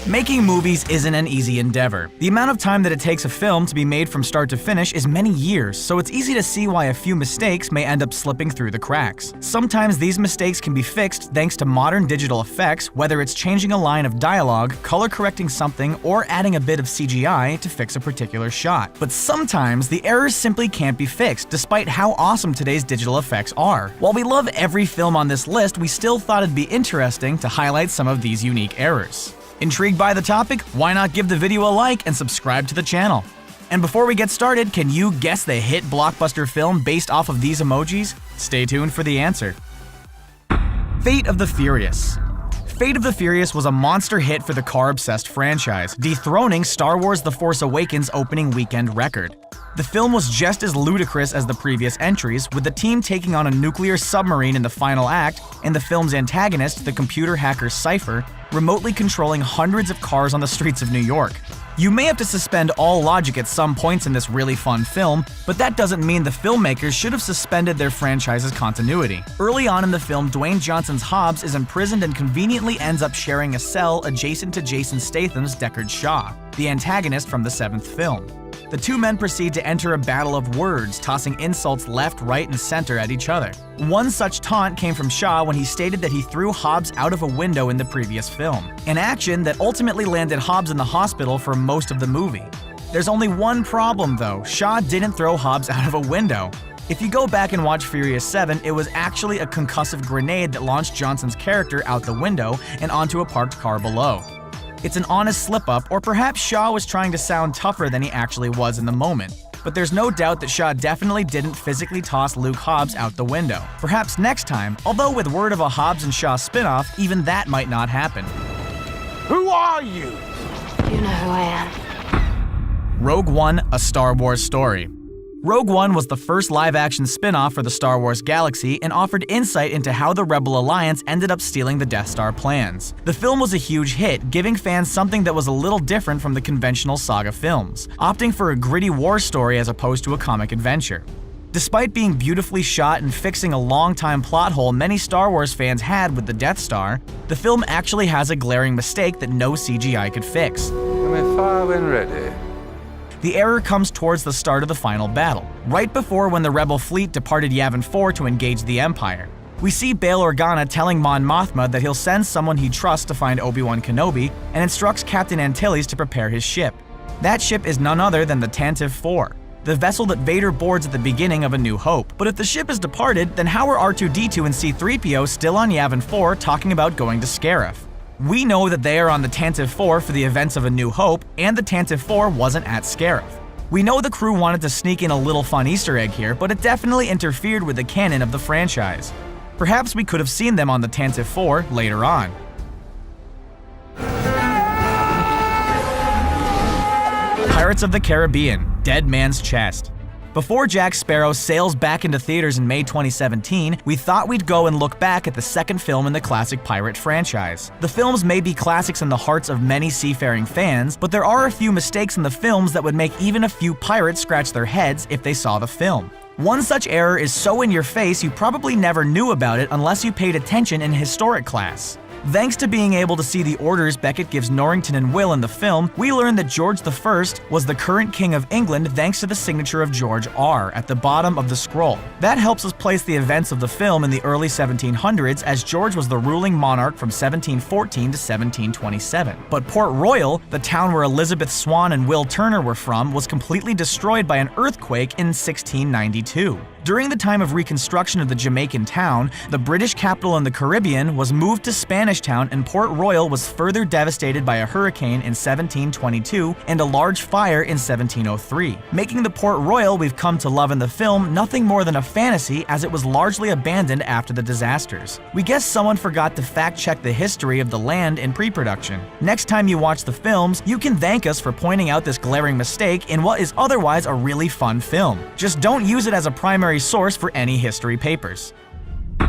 Making movies isn't an easy endeavor. The amount of time that it takes a film to be made from start to finish is many years, so it's easy to see why a few mistakes may end up slipping through the cracks. Sometimes these mistakes can be fixed thanks to modern digital effects, whether it's changing a line of dialogue, color correcting something, or adding a bit of CGI to fix a particular shot. But sometimes the errors simply can't be fixed, despite how awesome today's digital effects are. While we love every film on this list, we still thought it'd be interesting to highlight some of these unique errors. Intrigued by the topic? Why not give the video a like and subscribe to the channel? And before we get started, can you guess the hit blockbuster film based off of these emojis? Stay tuned for the answer. Fate of the Furious. Fate of the Furious was a monster hit for the car-obsessed franchise, dethroning Star Wars The Force Awakens' opening weekend record. The film was just as ludicrous as the previous entries, with the team taking on a nuclear submarine in the final act, and the film's antagonist, the computer hacker Cypher, remotely controlling hundreds of cars on the streets of New York. You may have to suspend all logic at some points in this really fun film, but that doesn't mean the filmmakers should have suspended their franchise's continuity. Early on in the film, Dwayne Johnson's Hobbs is imprisoned and conveniently ends up sharing a cell adjacent to Jason Statham's Deckard Shaw, the antagonist from the seventh film. The two men proceed to enter a battle of words, tossing insults left, right, and center at each other. One such taunt came from Shaw when he stated that he threw Hobbs out of a window in the previous film, an action that ultimately landed Hobbs in the hospital for most of the movie. There's only one problem though, Shaw didn't throw Hobbs out of a window. If you go back and watch Furious 7, it was actually a concussive grenade that launched Johnson's character out the window and onto a parked car below. It's an honest slip-up, or perhaps Shaw was trying to sound tougher than he actually was in the moment. But there's no doubt that Shaw definitely didn't physically toss Luke Hobbs out the window. Perhaps next time, although with word of a Hobbs and Shaw spin-off, even that might not happen. Who are you? You know who I am. Rogue One: A Star Wars Story. Rogue One was the first live-action spin-off for the Star Wars galaxy and offered insight into how the Rebel Alliance ended up stealing the Death Star plans. The film was a huge hit, giving fans something that was a little different from the conventional saga films, opting for a gritty war story as opposed to a comic adventure. Despite being beautifully shot and fixing a long-time plot hole many Star Wars fans had with the Death Star, the film actually has a glaring mistake that no CGI could fix. Can we fire when ready? The error comes towards the start of the final battle, right before when the Rebel fleet departed Yavin 4 to engage the Empire. We see Bail Organa telling Mon Mothma that he'll send someone he trusts to find Obi-Wan Kenobi and instructs Captain Antilles to prepare his ship. That ship is none other than the Tantive 4, the vessel that Vader boards at the beginning of A New Hope. But if the ship is departed, then how are R2-D2 and C-3PO still on Yavin 4 talking about going to Scarif? We know that they are on the Tantive 4 for the events of A New Hope, and the Tantive 4 wasn't at Scarif. We know the crew wanted to sneak in a little fun Easter egg here, but it definitely interfered with the canon of the franchise. Perhaps we could have seen them on the Tantive 4 later on. Pirates of the Caribbean: Dead Man's Chest. Before Jack Sparrow sails back into theaters in May 2017, we thought we'd go and look back at the second film in the classic pirate franchise. The films may be classics in the hearts of many seafaring fans, but there are a few mistakes in the films that would make even a few pirates scratch their heads if they saw the film. One such error is so in your face you probably never knew about it unless you paid attention in historic class. Thanks to being able to see the orders Beckett gives Norrington and Will in the film, we learn that George I was the current King of England thanks to the signature of George R at the bottom of the scroll. That helps us place the events of the film in the early 1700s, as George was the ruling monarch from 1714 to 1727. But Port Royal, the town where Elizabeth Swann and Will Turner were from, was completely destroyed by an earthquake in 1692. During the time of reconstruction of the Jamaican town, the British capital in the Caribbean was moved to Spanish Town, and Port Royal was further devastated by a hurricane in 1722 and a large fire in 1703, making the Port Royal we've come to love in the film nothing more than a fantasy, as it was largely abandoned after the disasters. We guess someone forgot to fact-check the history of the land in pre-production. Next time you watch the films, you can thank us for pointing out this glaring mistake in what is otherwise a really fun film. Just don't use it as a primary source for any history papers.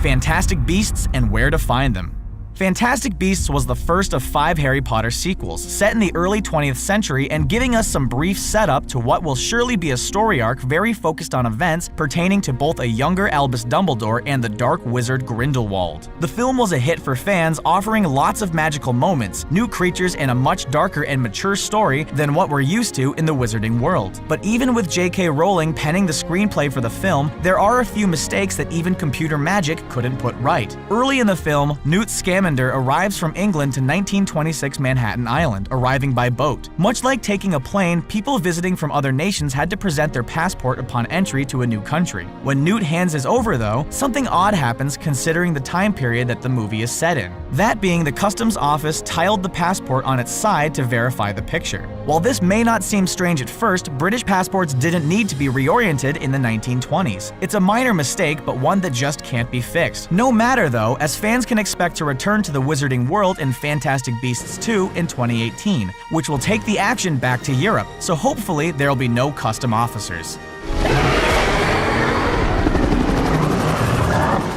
Fantastic Beasts and Where to Find Them. Fantastic Beasts was the first of 5 Harry Potter sequels, set in the early 20th century and giving us some brief setup to what will surely be a story arc very focused on events pertaining to both a younger Albus Dumbledore and the dark wizard Grindelwald. The film was a hit for fans, offering lots of magical moments, new creatures, and a much darker and mature story than what we're used to in the wizarding world. But even with J.K. Rowling penning the screenplay for the film, there are a few mistakes that even computer magic couldn't put right. Early in the film, Newt Scamander arrives from England to 1926 Manhattan Island, arriving by boat. Much like taking a plane, people visiting from other nations had to present their passport upon entry to a new country. When Newt hands his over, though, something odd happens considering the time period that the movie is set in. That being, the customs office tiled the passport on its side to verify the picture. While this may not seem strange at first, British passports didn't need to be reoriented in the 1920s. It's a minor mistake, but one that just can't be fixed. No matter though, as fans can expect to return to the wizarding world in Fantastic Beasts 2 in 2018, which will take the action back to Europe, so hopefully there'll be no custom officers.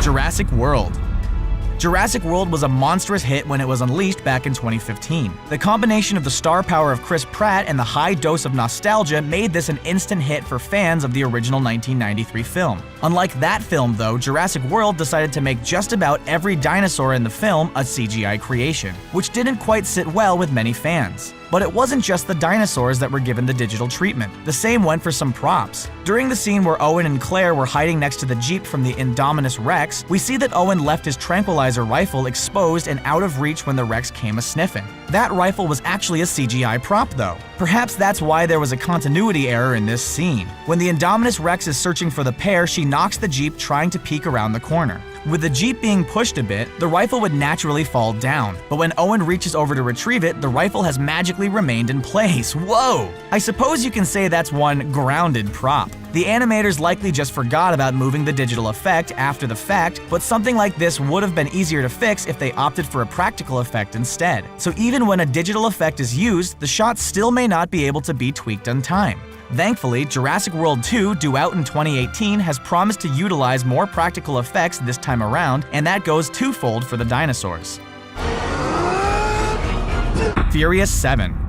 Jurassic World. Jurassic World was a monstrous hit when it was unleashed back in 2015. The combination of the star power of Chris Pratt and the high dose of nostalgia made this an instant hit for fans of the original 1993 film. Unlike that film though, Jurassic World decided to make just about every dinosaur in the film a CGI creation, which didn't quite sit well with many fans. But it wasn't just the dinosaurs that were given the digital treatment. The same went for some props. During the scene where Owen and Claire were hiding next to the Jeep from the Indominus Rex, we see that Owen left his tranquilizer rifle exposed and out of reach when the Rex came a-sniffing. That rifle was actually a CGI prop though. Perhaps that's why there was a continuity error in this scene. When the Indominus Rex is searching for the pair, she knocks the Jeep trying to peek around the corner. With the Jeep being pushed a bit, the rifle would naturally fall down, but when Owen reaches over to retrieve it, the rifle has magically remained in place. Whoa! I suppose you can say that's one grounded prop. The animators likely just forgot about moving the digital effect after the fact, but something like this would have been easier to fix if they opted for a practical effect instead. So even when a digital effect is used, the shot still may not be able to be tweaked on time. Thankfully, Jurassic World 2, due out in 2018, has promised to utilize more practical effects this time around, and that goes twofold for the dinosaurs. Furious 7.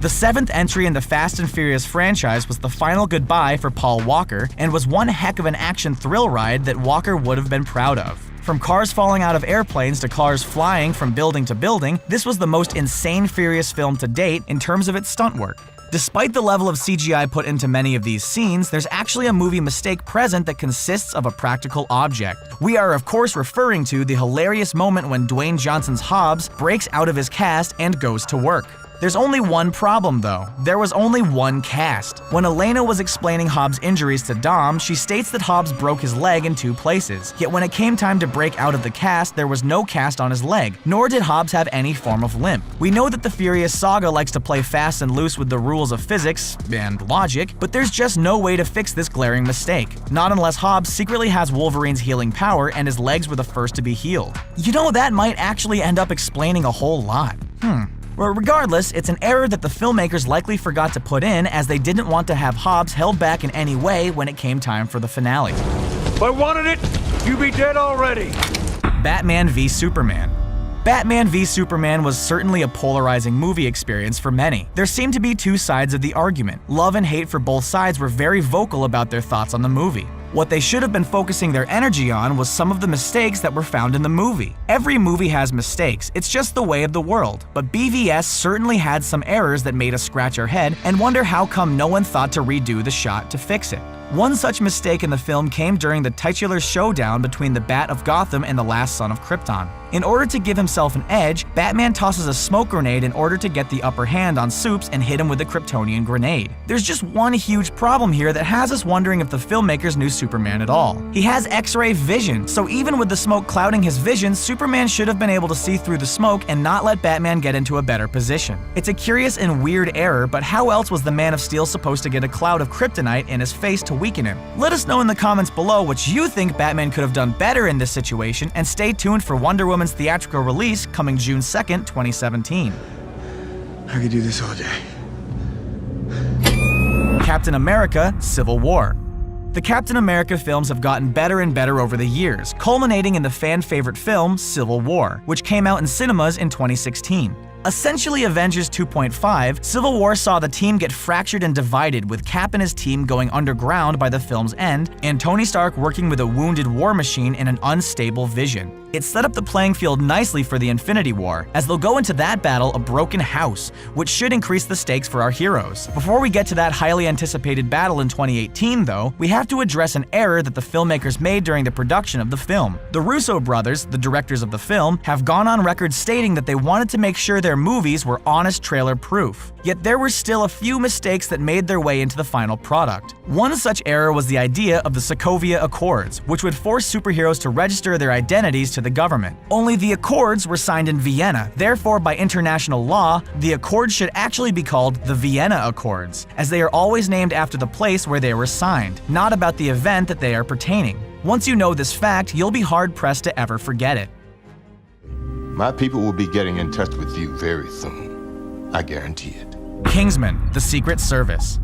The 7th entry in the Fast and Furious franchise was the final goodbye for Paul Walker, and was one heck of an action thrill ride that Walker would have been proud of. From cars falling out of airplanes to cars flying from building to building, this was the most insane Furious film to date in terms of its stunt work. Despite the level of CGI put into many of these scenes, there's actually a movie mistake present that consists of a practical object. We are of course referring to the hilarious moment when Dwayne Johnson's Hobbs breaks out of his cast and goes to work. There's only one problem though. There was only one cast. When Elena was explaining Hobbs' injuries to Dom, she states that Hobbs broke his leg in 2 places. Yet when it came time to break out of the cast, there was no cast on his leg, nor did Hobbs have any form of limp. We know that the Furious saga likes to play fast and loose with the rules of physics and logic, but there's just no way to fix this glaring mistake. Not unless Hobbs secretly has Wolverine's healing power and his legs were the first to be healed. You know, that might actually end up explaining a whole lot. Well, regardless, it's an error that the filmmakers likely forgot to put in, as they didn't want to have Hobbs held back in any way when it came time for the finale. If I wanted it, you'd be dead already. Batman v Superman. Batman v Superman was certainly a polarizing movie experience for many. There seemed to be 2 sides of the argument. Love and hate for both sides were very vocal about their thoughts on the movie. What they should have been focusing their energy on was some of the mistakes that were found in the movie. Every movie has mistakes, it's just the way of the world. But BVS certainly had some errors that made us scratch our head and wonder how come no one thought to redo the shot to fix it. One such mistake in the film came during the titular showdown between the Bat of Gotham and the last son of Krypton. In order to give himself an edge, Batman tosses a smoke grenade in order to get the upper hand on Supes and hit him with a Kryptonian grenade. There's just one huge problem here that has us wondering if the filmmakers knew Superman at all. He has X-ray vision, so even with the smoke clouding his vision, Superman should have been able to see through the smoke and not let Batman get into a better position. It's a curious and weird error, but how else was the Man of Steel supposed to get a cloud of kryptonite in his face to weaken him? Let us know in the comments below what you think Batman could have done better in this situation, and stay tuned for Wonder Woman's theatrical release coming June 2nd, 2017. I could do this all day. Captain America: Civil War. The Captain America films have gotten better and better over the years, culminating in the fan-favorite film Civil War, which came out in cinemas in 2016. Essentially Avengers 2.5, Civil War saw the team get fractured and divided, with Cap and his team going underground by the film's end, and Tony Stark working with a wounded War Machine in an unstable Vision. It set up the playing field nicely for the Infinity War, as they'll go into that battle a broken house, which should increase the stakes for our heroes. Before we get to that highly anticipated battle in 2018, though, we have to address an error that the filmmakers made during the production of the film. The Russo brothers, the directors of the film, have gone on record stating that they wanted to make sure their movies were honest trailer proof. Yet there were still a few mistakes that made their way into the final product. One such error was the idea of the Sokovia Accords, which would force superheroes to register their identities to the government. Only the Accords were signed in Vienna, therefore by international law, the Accords should actually be called the Vienna Accords, as they are always named after the place where they were signed, not about the event that they are pertaining. Once you know this fact, you'll be hard-pressed to ever forget it. My people will be getting in touch with you very soon. I guarantee it. Kingsman: The Secret Service.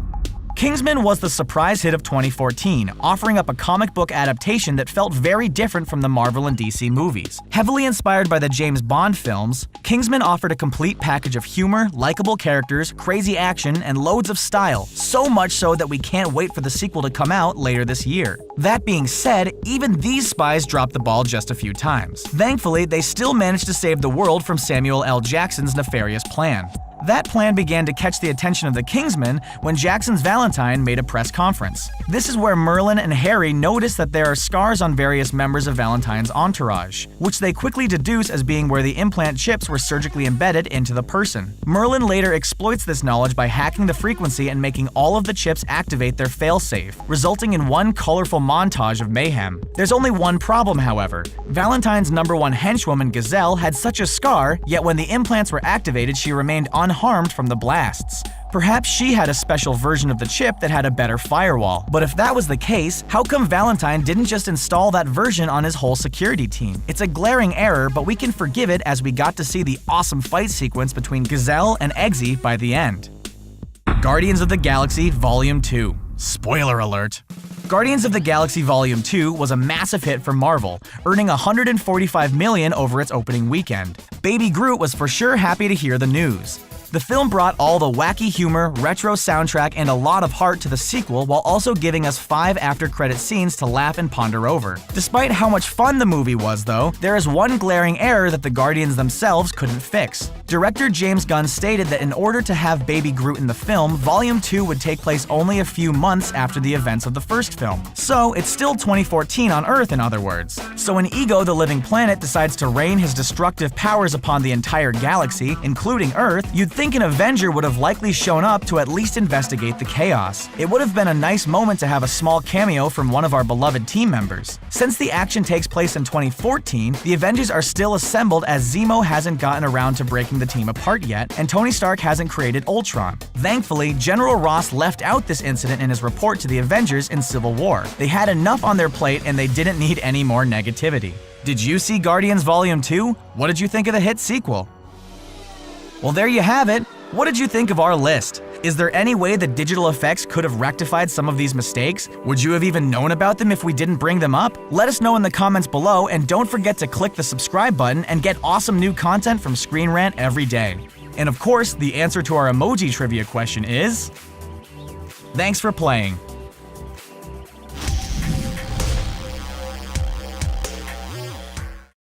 Kingsman was the surprise hit of 2014, offering up a comic book adaptation that felt very different from the Marvel and DC movies. Heavily inspired by the James Bond films, Kingsman offered a complete package of humor, likable characters, crazy action, and loads of style, so much so that we can't wait for the sequel to come out later this year. That being said, even these spies dropped the ball just a few times. Thankfully, they still managed to save the world from Samuel L. Jackson's nefarious plan. That plan began to catch the attention of the Kingsmen when Jackson's Valentine made a press conference. This is where Merlin and Harry notice that there are scars on various members of Valentine's entourage, which they quickly deduce as being where the implant chips were surgically embedded into the person. Merlin later exploits this knowledge by hacking the frequency and making all of the chips activate their failsafe, resulting in one colorful montage of mayhem. There's only one problem, however. Valentine's #1 henchwoman Gazelle had such a scar, yet when the implants were activated she remained unharmed from the blasts. Perhaps she had a special version of the chip that had a better firewall. But if that was the case, how come Valentine didn't just install that version on his whole security team? It's a glaring error, but we can forgive it as we got to see the awesome fight sequence between Gazelle and Eggsy by the end. Guardians of the Galaxy Volume 2. Spoiler alert. Guardians of the Galaxy Volume 2 was a massive hit for Marvel, earning $145 million over its opening weekend. Baby Groot was for sure happy to hear the news. The film brought all the wacky humor, retro soundtrack, and a lot of heart to the sequel while also giving us 5 after-credit scenes to laugh and ponder over. Despite how much fun the movie was, though, there is one glaring error that the Guardians themselves couldn't fix. Director James Gunn stated that in order to have Baby Groot in the film, Volume 2 would take place only a few months after the events of the first film. So, it's still 2014 on Earth, in other words. So when Ego the Living Planet decides to rain his destructive powers upon the entire galaxy, including Earth, you'd think an Avenger would have likely shown up to at least investigate the chaos. It would have been a nice moment to have a small cameo from one of our beloved team members. Since the action takes place in 2014, the Avengers are still assembled as Zemo hasn't gotten around to breaking the team apart yet, and Tony Stark hasn't created Ultron. Thankfully, General Ross left out this incident in his report to the Avengers in Civil War. They had enough on their plate and they didn't need any more negativity. Did you see Guardians Volume 2? What did you think of the hit sequel? Well, there you have it. What did you think of our list? Is there any way that digital effects could have rectified some of these mistakes? Would you have even known about them if we didn't bring them up? Let us know in the comments below, and don't forget to click the subscribe button and get awesome new content from Screen Rant every day. And of course, the answer to our emoji trivia question is... Thanks for playing.